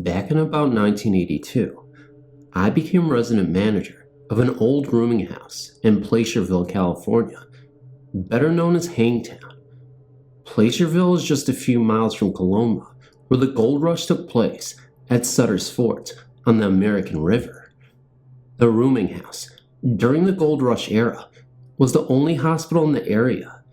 Back in about 1982, I became resident manager of an old rooming house in Placerville, California, better known as Hangtown. Placerville is just a few miles from Coloma, where the gold rush took place at Sutter's Fort on the American River. The rooming house, during the gold rush era, was the only hospital in the area.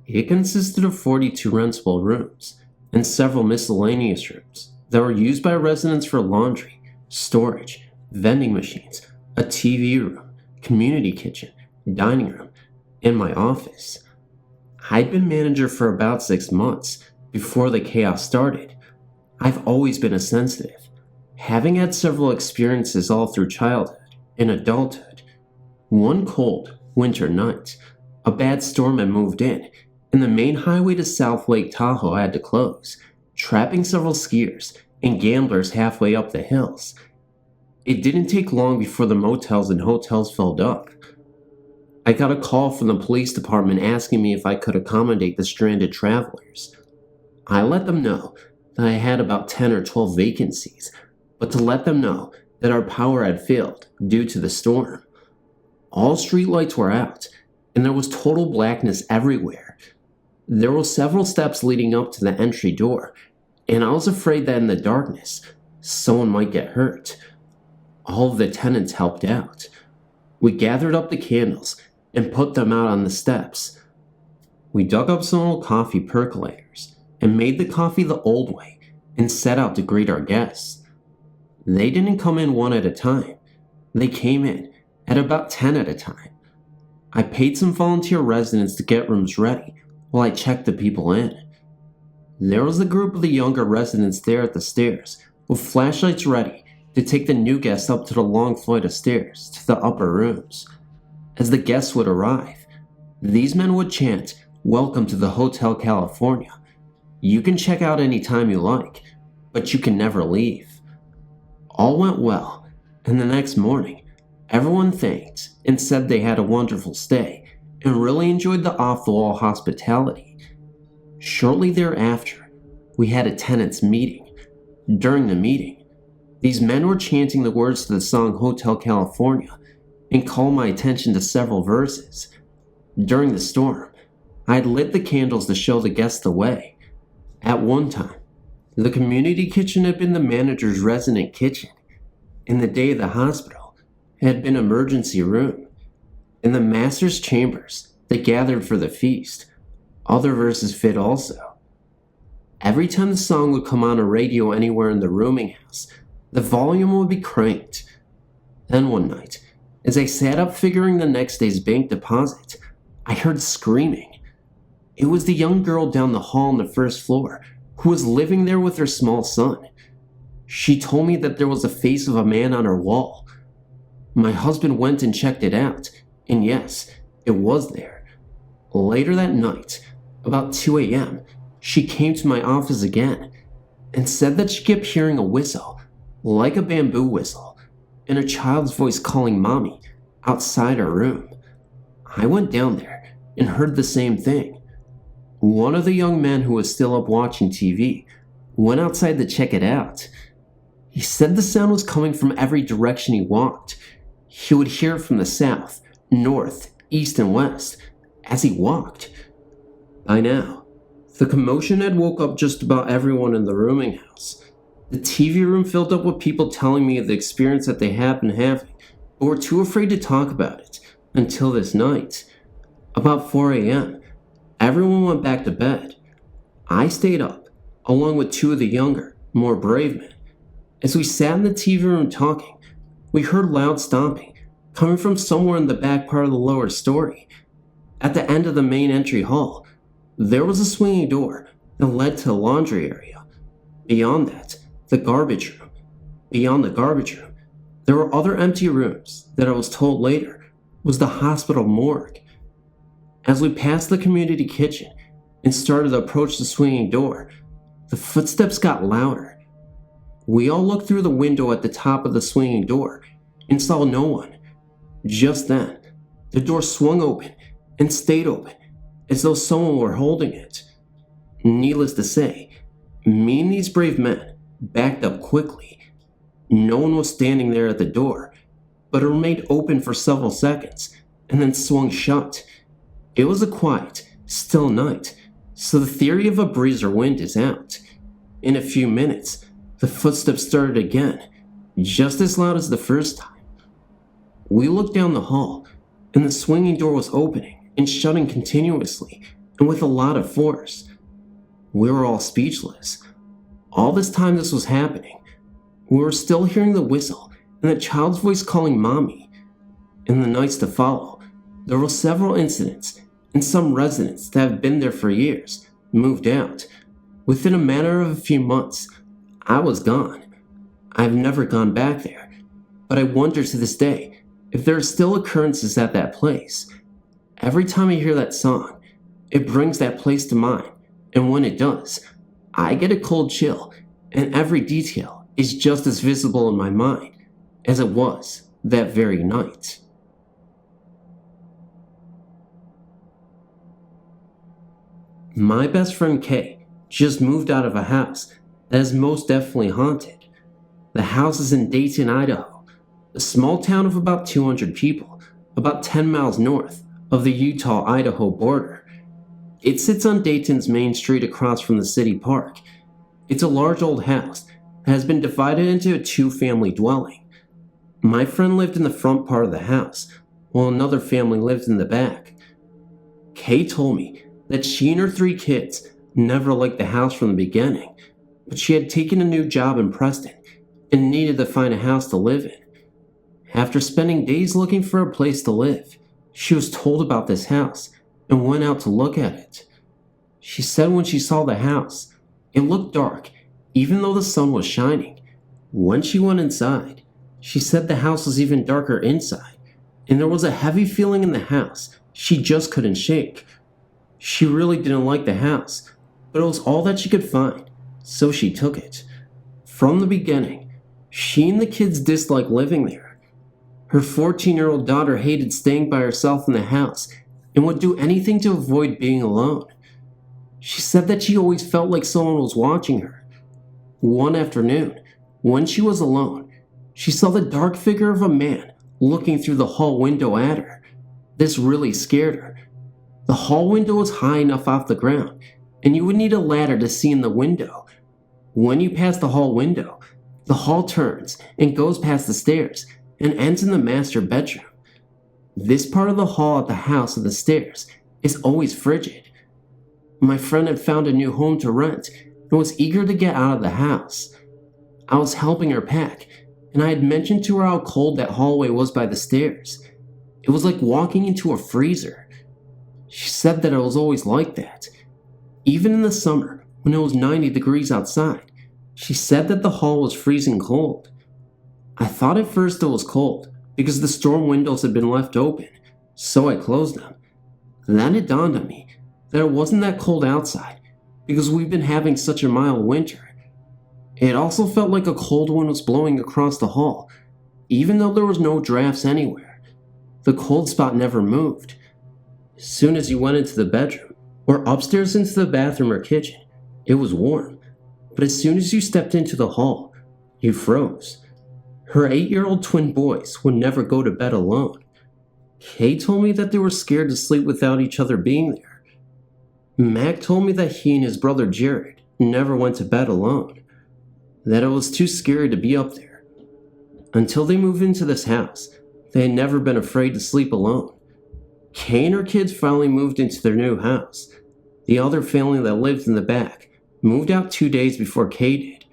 It consisted of 42 rentable rooms and several miscellaneous rooms that were used by residents for laundry, storage, vending machines, a TV room, community kitchen, dining room, and my office. I'd been manager for about 6 months before the chaos started. I've always been a sensitive, having had several experiences all through childhood and adulthood. One cold winter night, a bad storm had moved in, and the main highway to South Lake Tahoe had to close, trapping several skiers and gamblers halfway up the hills. It didn't take long before the motels and hotels filled up. I got a call from the police department asking me if I could accommodate the stranded travelers. I let them know that I had about 10 or 12 vacancies, but to let them know that our power had failed due to the storm. All streetlights were out, and there was total blackness everywhere. There were several steps leading up to the entry door, and I was afraid that in the darkness, someone might get hurt. All of the tenants helped out. We gathered up the candles and put them out on the steps. We dug up some old coffee percolators and made the coffee the old way and set out to greet our guests. They didn't come in one at a time. They came in at about 10 at a time. I paid some volunteer residents to get rooms ready while I checked the people in. There was a group of the younger residents there at the stairs with flashlights ready to take the new guests up to the long flight of stairs to the upper rooms. As the guests would arrive, these men would chant, "Welcome to the Hotel California. You can check out any time you like, but you can never leave." All went well, and the next morning, everyone thanked and said they had a wonderful stay and really enjoyed the off-the-wall hospitality. Shortly thereafter, we had a tenants meeting. During the meeting, these men were chanting the words to the song Hotel California and called my attention to several verses. During the storm, I had lit the candles to show the guests the way. At one time, the community kitchen had been the manager's resident kitchen. In the day of the hospital, it had been emergency room. In the master's chambers, they gathered for the feast. Other verses fit also. Every time the song would come on a radio anywhere in the rooming house, the volume would be cranked. Then one night, as I sat up figuring the next day's bank deposit, I heard screaming. It was the young girl down the hall on the first floor who was living there with her small son. She told me that there was a face of a man on her wall. My husband went and checked it out, and yes, it was there. Later that night, about 2 a.m., she came to my office again and said that she kept hearing a whistle, like a bamboo whistle, and a child's voice calling mommy outside her room. I went down there and heard the same thing. One of the young men who was still up watching TV went outside to check it out. He said the sound was coming from every direction he walked. He would hear it from the south, north, east, and west as he walked. By now, the commotion had woke up just about everyone in the rooming house. The TV room filled up with people telling me of the experience that they had been having, but were too afraid to talk about it until this night. About 4 a.m., everyone went back to bed. I stayed up, along with 2 of the younger, more brave men. As we sat in the TV room talking, we heard loud stomping coming from somewhere in the back part of the lower story. At the end of the main entry hall, there was a swinging door that led to the laundry area. Beyond that, the garbage room. Beyond the garbage room, there were other empty rooms that I was told later was the hospital morgue. As we passed the community kitchen and started to approach the swinging door, the footsteps got louder. We all looked through the window at the top of the swinging door and saw no one. Just then, the door swung open and stayed open, as though someone were holding it. Needless to say, me and these brave men backed up quickly. No one was standing there at the door, but it remained open for several seconds and then swung shut. It was a quiet, still night, so the theory of a breeze or wind is out. In a few minutes, the footsteps started again, just as loud as the first time. We looked down the hall, and the swinging door was opening and shutting continuously and with a lot of force. We were all speechless. All this time this was happening, we were still hearing the whistle and the child's voice calling Mommy. In the nights to follow, there were several incidents, and some residents that have been there for years moved out. Within a matter of a few months, I was gone. I've never gone back there, but I wonder to this day if there are still occurrences at that place. Every time I hear that song, it brings that place to mind, and when it does, I get a cold chill, and every detail is just as visible in my mind as it was that very night. My best friend Kay just moved out of a house that is most definitely haunted. The house is in Dayton, Idaho, a small town of about 200 people, about 10 miles north of the Utah-Idaho border. It sits on Dayton's main street across from the city park. It's a large old house that has been divided into a two-family dwelling. My friend lived in the front part of the house, while another family lived in the back. Kay told me that she and her 3 kids never liked the house from the beginning, but she had taken a new job in Preston and needed to find a house to live in. After spending days looking for a place to live, she was told about this house and went out to look at it. She said when she saw the house, it looked dark, even though the sun was shining. When she went inside, she said the house was even darker inside, and there was a heavy feeling in the house she just couldn't shake. She really didn't like the house, but it was all that she could find, so she took it. From the beginning, she and the kids disliked living there. Her 14-year-old daughter hated staying by herself in the house and would do anything to avoid being alone. She said that she always felt like someone was watching her. One afternoon, when she was alone, she saw the dark figure of a man looking through the hall window at her. This really scared her. The hall window was high enough off the ground, and you would need a ladder to see in the window. When you pass the hall window, the hall turns and goes past the stairs and ends in the master bedroom. This part of the hall at the house of the stairs is always frigid. My friend had found a new home to rent and was eager to get out of the house. I was helping her pack, and I had mentioned to her how cold that hallway was by the stairs. It was like walking into a freezer. She said that it was always like that. Even in the summer, when it was 90 degrees outside, she said that the hall was freezing cold. I thought at first it was cold because the storm windows had been left open, so I closed them. Then it dawned on me that it wasn't that cold outside because we've been having such a mild winter. It also felt like a cold wind was blowing across the hall, even though there was no drafts anywhere. The cold spot never moved. As soon as you went into the bedroom, or upstairs into the bathroom or kitchen, it was warm. But as soon as you stepped into the hall, you froze. Her 8-year-old twin boys would never go to bed alone. Kay told me that they were scared to sleep without each other being there. Mac told me that he and his brother Jared never went to bed alone, that it was too scary to be up there. Until they moved into this house, they had never been afraid to sleep alone. Kay and her kids finally moved into their new house. The other family that lived in the back moved out 2 days before Kay did.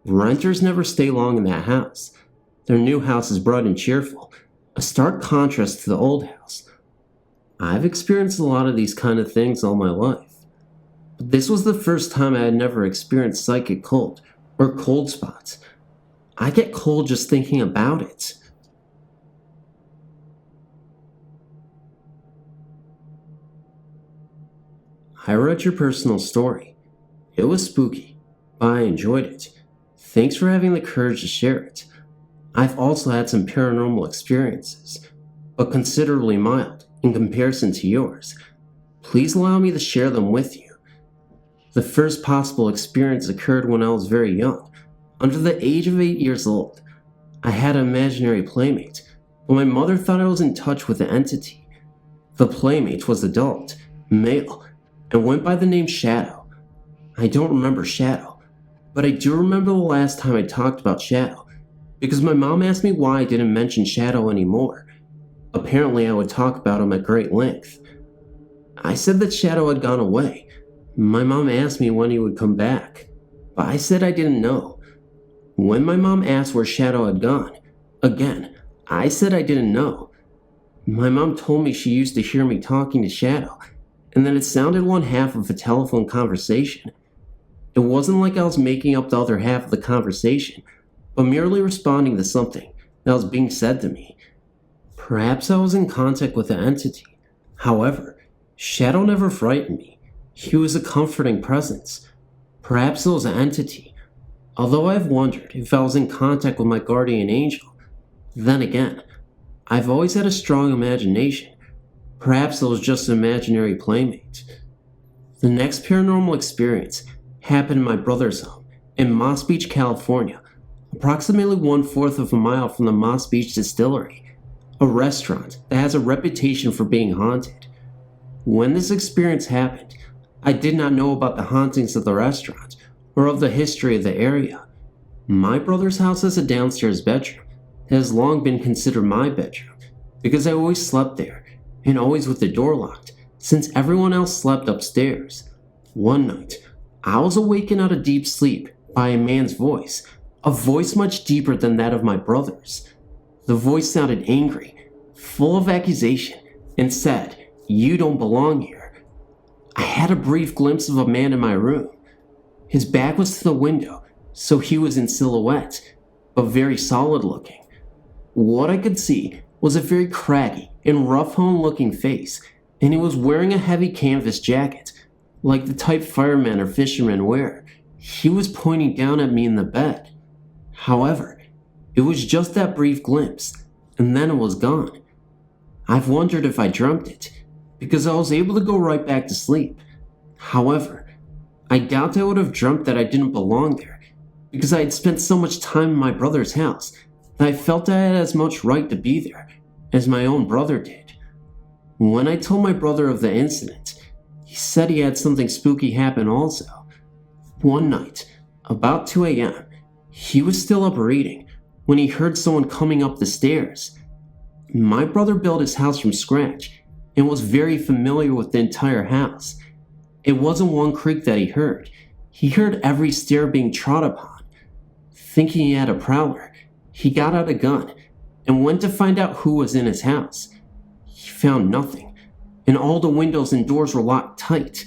Renters never stay long in that house. Their new house is bright and cheerful, a stark contrast to the old house. I've experienced a lot of these kind of things all my life, but this was the first time I had never experienced psychic cold or cold spots. I get cold just thinking about it. I read your personal story. It was spooky, but I enjoyed it. Thanks for having the courage to share it. I've also had some paranormal experiences, but considerably mild in comparison to yours. Please allow me to share them with you. The first possible experience occurred when I was very young, Under the age of 8 years old, I had an imaginary playmate, but my mother thought I was in touch with the entity. The playmate was adult, male, and went by the name Shadow. I don't remember Shadow, but I do remember the last time I talked about Shadow, because my mom asked me why I didn't mention Shadow anymore. Apparently I would talk about him at great length. I said that Shadow had gone away. My mom asked me when he would come back, but I said I didn't know. When my mom asked where Shadow had gone, again, I said I didn't know. My mom told me she used to hear me talking to Shadow, and that it sounded one half of a telephone conversation. It wasn't like I was making up the other half of the conversation, but merely responding to something that was being said to me. Perhaps I was in contact with the entity. However, Shadow never frightened me. He was a comforting presence. Perhaps it was an entity. Although I've wondered if I was in contact with my guardian angel, then again, I've always had a strong imagination. Perhaps it was just an imaginary playmate. The next paranormal experience happened in my brother's home in Moss Beach, California, approximately 1/4 of a mile from the Moss Beach Distillery, a restaurant that has a reputation for being haunted. When this experience happened, I did not know about the hauntings of the restaurant or of the history of the area. My brother's house has a downstairs bedroom that has long been considered my bedroom because I always slept there and always with the door locked since everyone else slept upstairs. One night, I was awakened out of deep sleep by a man's voice, a voice much deeper than that of my brother's. The voice sounded angry, full of accusation, and said, "You don't belong here." I had a brief glimpse of a man in my room. His back was to the window, so he was in silhouette, but very solid looking. What I could see was a very craggy and rough-hewn looking face, and he was wearing a heavy canvas jacket, like the type firemen or fishermen wear. He was pointing down at me in the bed. However, it was just that brief glimpse, and then it was gone. I've wondered if I dreamt it, because I was able to go right back to sleep. However, I doubt I would have dreamt that I didn't belong there, because I had spent so much time in my brother's house that I felt I had as much right to be there as my own brother did. When I told my brother of the incident, he said he had something spooky happen also. One night, about 2 a.m., he was still up reading when he heard someone coming up the stairs. My brother built his house from scratch and was very familiar with the entire house. It wasn't one creak that he heard. He heard every stair being trod upon. Thinking he had a prowler, he got out a gun and went to find out who was in his house. He found nothing, and all the windows and doors were locked tight.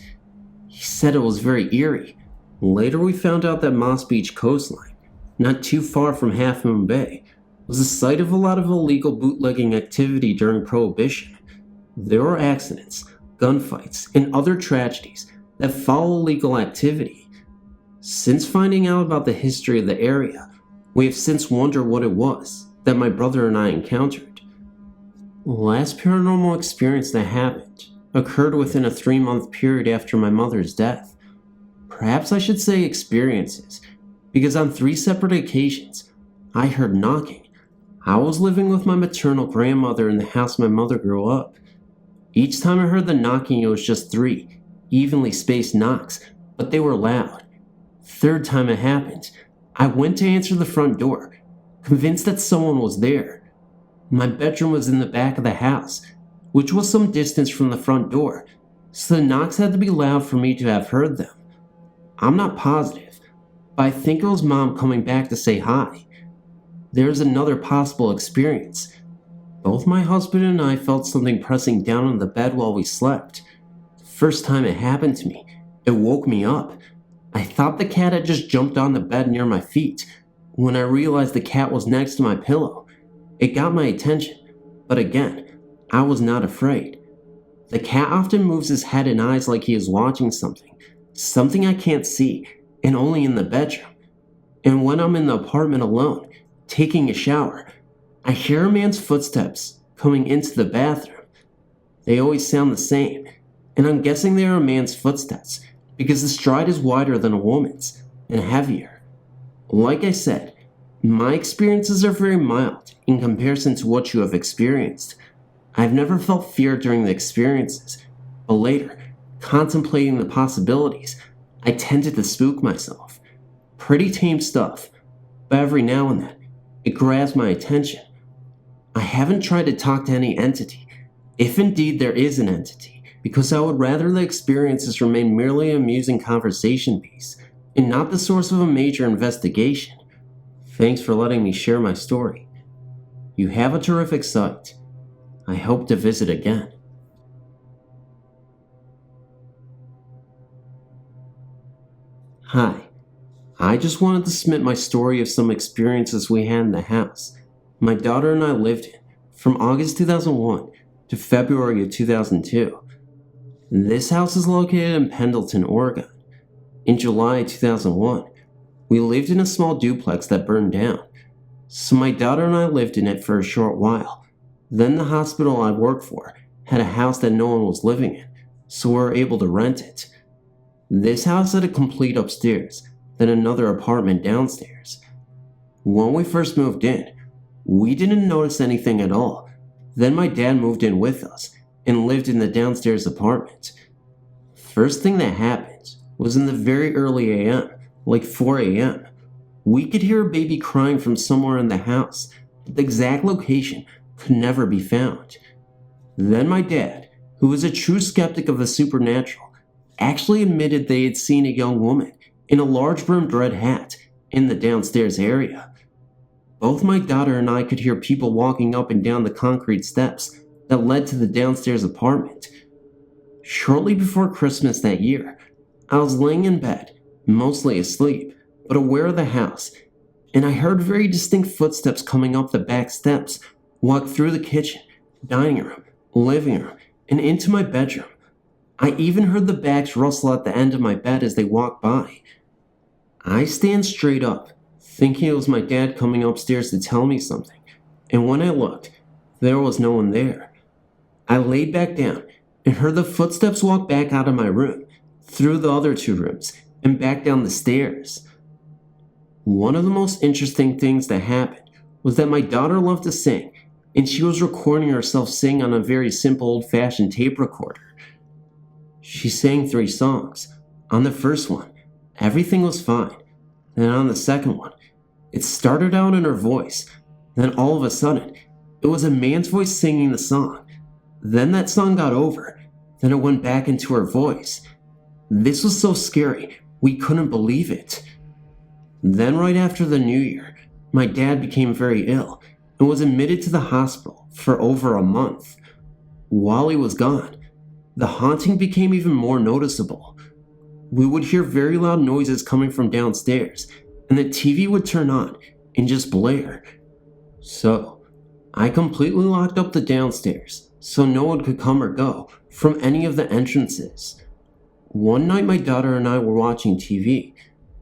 He said it was very eerie. Later we found out that Moss Beach coastline, not too far from Half Moon Bay, was the site of a lot of illegal bootlegging activity during Prohibition. There were accidents, gunfights, and other tragedies that follow illegal activity. Since finding out about the history of the area, we have since wondered what it was that my brother and I encountered. The last paranormal experience that happened occurred within a 3-month period after my mother's death. Perhaps I should say experiences, because on 3 separate occasions, I heard knocking. I was living with my maternal grandmother in the house my mother grew up. Each time I heard the knocking, it was just 3 evenly spaced knocks, but they were loud. Third time it happened, I went to answer the front door, convinced that someone was there. My bedroom was in the back of the house, which was some distance from the front door, so the knocks had to be loud for me to have heard them. I'm not positive, but I think it was Mom coming back to say hi. There's another possible experience. Both my husband and I felt something pressing down on the bed while we slept. The first time it happened to me, it woke me up. I thought the cat had just jumped on the bed near my feet. When I realized the cat was next to my pillow, it got my attention, but again, I was not afraid. The cat often moves his head and eyes like he is watching something I can't see, and only in the bedroom. And when I'm in the apartment alone, taking a shower, I hear a man's footsteps coming into the bathroom. They always sound the same, and I'm guessing they are a man's footsteps because the stride is wider than a woman's and heavier. Like I said, my experiences are very mild in comparison to what you have experienced. I've never felt fear during the experiences, but later, contemplating the possibilities, I tended to spook myself. Pretty tame stuff, but every now and then, it grabs my attention. I haven't tried to talk to any entity, if indeed there is an entity, because I would rather the experiences remain merely an amusing conversation piece, and not the source of a major investigation. Thanks for letting me share my story. You have a terrific site. I hope to visit again. Hi. I just wanted to submit my story of some experiences we had in the house my daughter and I lived in from August 2001 to February of 2002. This house is located in Pendleton, Oregon. In July 2001, we lived in a small duplex that burned down, so my daughter and I lived in it for a short while. Then the hospital I worked for had a house that no one was living in, so we were able to rent it. This house had a complete upstairs, then another apartment downstairs. When we first moved in, we didn't notice anything at all. Then my dad moved in with us and lived in the downstairs apartment. First thing that happened was in the very early AM, like 4 AM. We could hear a baby crying from somewhere in the house, but the exact location could never be found. Then my dad, who was a true skeptic of the supernatural, actually admitted they had seen a young woman in a large brimmed red hat in the downstairs area. Both my daughter and I could hear people walking up and down the concrete steps that led to the downstairs apartment. Shortly before Christmas that year, I was laying in bed, mostly asleep, but aware of the house, and I heard very distinct footsteps coming up the back steps, walk through the kitchen, dining room, living room, and into my bedroom. I even heard the bags rustle at the end of my bed as they walked by. I stand straight up, thinking it was my dad coming upstairs to tell me something, and when I looked, there was no one there. I laid back down and heard the footsteps walk back out of my room, through the other two rooms, and back down the stairs. One of the most interesting things that happened was that my daughter loved to sing, and she was recording herself sing on a very simple old-fashioned tape recorder. She sang 3 songs. On the first one, everything was fine. Then on the second one, it started out in her voice. Then all of a sudden, it was a man's voice singing the song. Then that song got over. Then it went back into her voice. This was so scary, we couldn't believe it. Then right after the new year, my dad became very ill and was admitted to the hospital for over a month. While he was gone, the haunting became even more noticeable. We would hear very loud noises coming from downstairs, and the TV would turn on and just blare. So, I completely locked up the downstairs so no one could come or go from any of the entrances. One night my daughter and I were watching TV,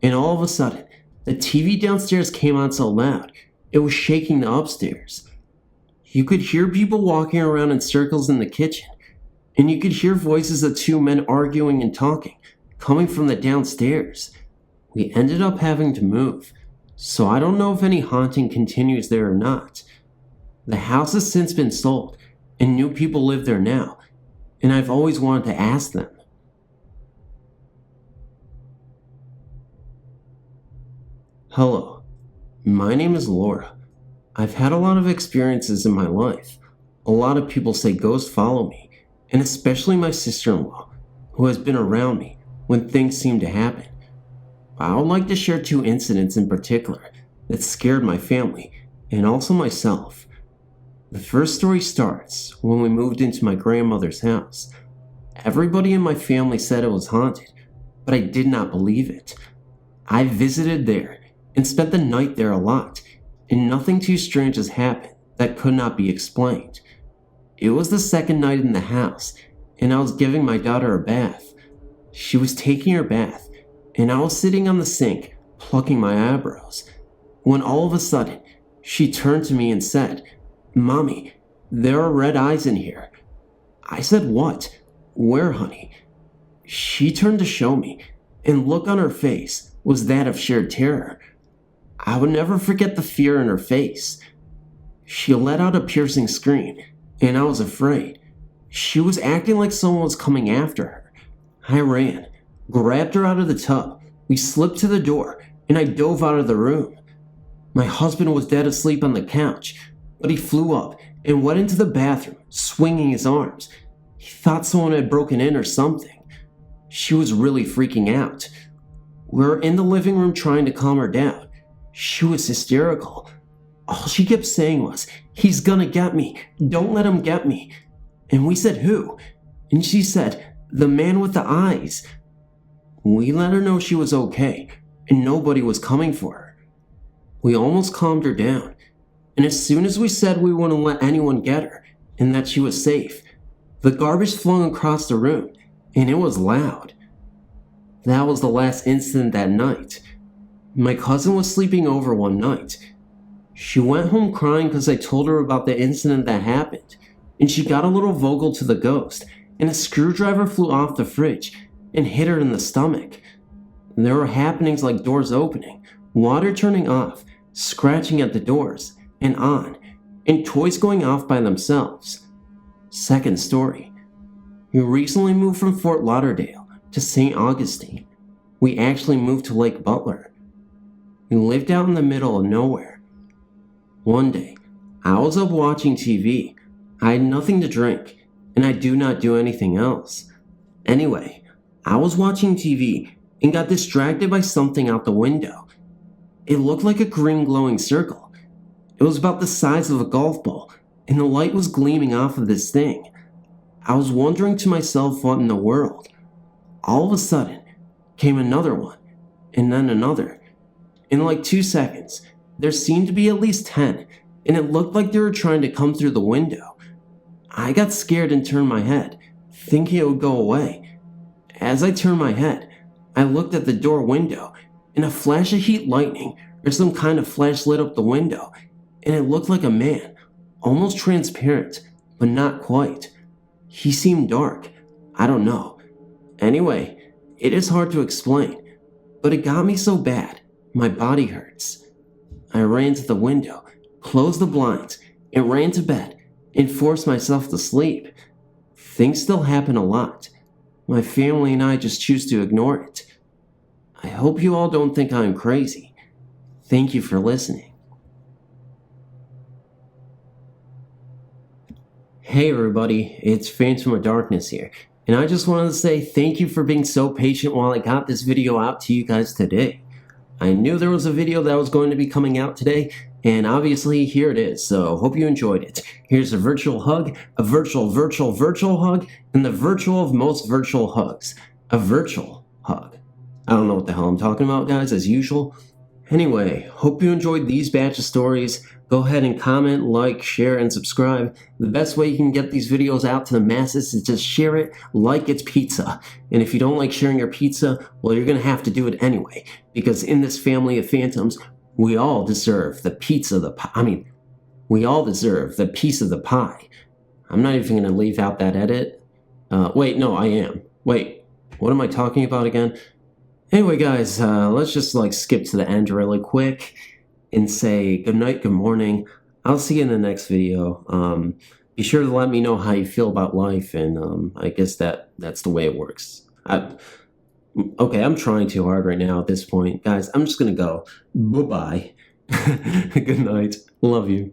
and all of a sudden, the TV downstairs came on so loud, it was shaking the upstairs. You could hear people walking around in circles in the kitchen, and you could hear voices of 2 men arguing and talking, coming from the downstairs. We ended up having to move, so I don't know if any haunting continues there or not. The house has since been sold, and new people live there now, and I've always wanted to ask them. Hello, my name is Laura. I've had a lot of experiences in my life. A lot of people say ghosts follow me, and especially my sister-in-law, who has been around me when things seem to happen. I would like to share 2 incidents in particular that scared my family and also myself. The first story starts when we moved into my grandmother's house. Everybody in my family said it was haunted, but I did not believe it. I visited there and spent the night there a lot, and nothing too strange has happened that could not be explained. It was the second night in the house, and I was giving my daughter a bath. She was taking her bath, and I was sitting on the sink, plucking my eyebrows, when all of a sudden, she turned to me and said, "Mommy, there are red eyes in here." I said, "What? Where, honey?" She turned to show me, and look on her face was that of sheer terror. I would never forget the fear in her face. She let out a piercing scream, and I was afraid. She was acting like someone was coming after her. I ran, grabbed her out of the tub. We slipped to the door, and I dove out of the room. My husband was dead asleep on the couch, but he flew up and went into the bathroom, swinging his arms. He thought someone had broken in or something. She was really freaking out. We were in the living room trying to calm her down. She was hysterical. All she kept saying was, "He's gonna get me. Don't let him get me." And we said, "Who?" And she said, "The man with the eyes." We let her know she was okay, and nobody was coming for her. We almost calmed her down, and as soon as we said we wouldn't let anyone get her, and that she was safe, the garbage flung across the room, and it was loud. That was the last incident that night. My cousin was sleeping over one night. She went home crying because I told her about the incident that happened, and she got a little vocal to the ghost, and a screwdriver flew off the fridge and hit her in the stomach. There were happenings like doors opening, water turning off, scratching at the doors, and on, and toys going off by themselves. Second story. We recently moved from Fort Lauderdale to St. Augustine. We actually moved to Lake Butler. We lived out in the middle of nowhere. One day, I was up watching TV. I had nothing to drink, and I do not do anything else. Anyway, I was watching TV and got distracted by something out the window. It looked like a green glowing circle. It was about the size of a golf ball, and the light was gleaming off of this thing. I was wondering to myself what in the world. All of a sudden, came another one, and then another. In like 2 seconds, there seemed to be at least 10, and it looked like they were trying to come through the window. I got scared and turned my head, thinking it would go away. As I turned my head, I looked at the door window, and a flash of heat lightning or some kind of flash lit up the window, and it looked like a man, almost transparent, but not quite. He seemed dark. I don't know. Anyway, it is hard to explain, but it got me so bad, my body hurts. I ran to the window, closed the blinds, and ran to bed, and forced myself to sleep. Things still happen a lot. My family and I just choose to ignore it. I hope you all don't think I'm crazy. Thank you for listening. Hey everybody, it's PhantomOfDarkness here, and I just wanted to say thank you for being so patient while I got this video out to you guys today. I knew there was a video that was going to be coming out today, and obviously here it is, so hope you enjoyed it. Here's a virtual hug, a virtual hug, and the virtual of most virtual hugs. A virtual hug. I don't know what the hell I'm talking about, guys, as usual. Anyway, hope you enjoyed these batch of stories. Go ahead and comment, like, share, and subscribe. The best way you can get these videos out to the masses is just share it like it's pizza. And if you don't like sharing your pizza, well, you're going to have to do it anyway. Because in this family of phantoms, we all deserve the pizza, we all deserve the piece of the pie. I'm not even going to leave out that edit. Wait, no, I am. Wait, what am I talking about again? Anyway, guys, let's just skip to the end really quick and say good night, good morning. I'll see you in the next video. Be sure to let me know how you feel about life, and I guess that's the way it works. Okay, I'm trying too hard right now at this point. Guys, I'm just gonna go. Bye-bye. Good night. Love you.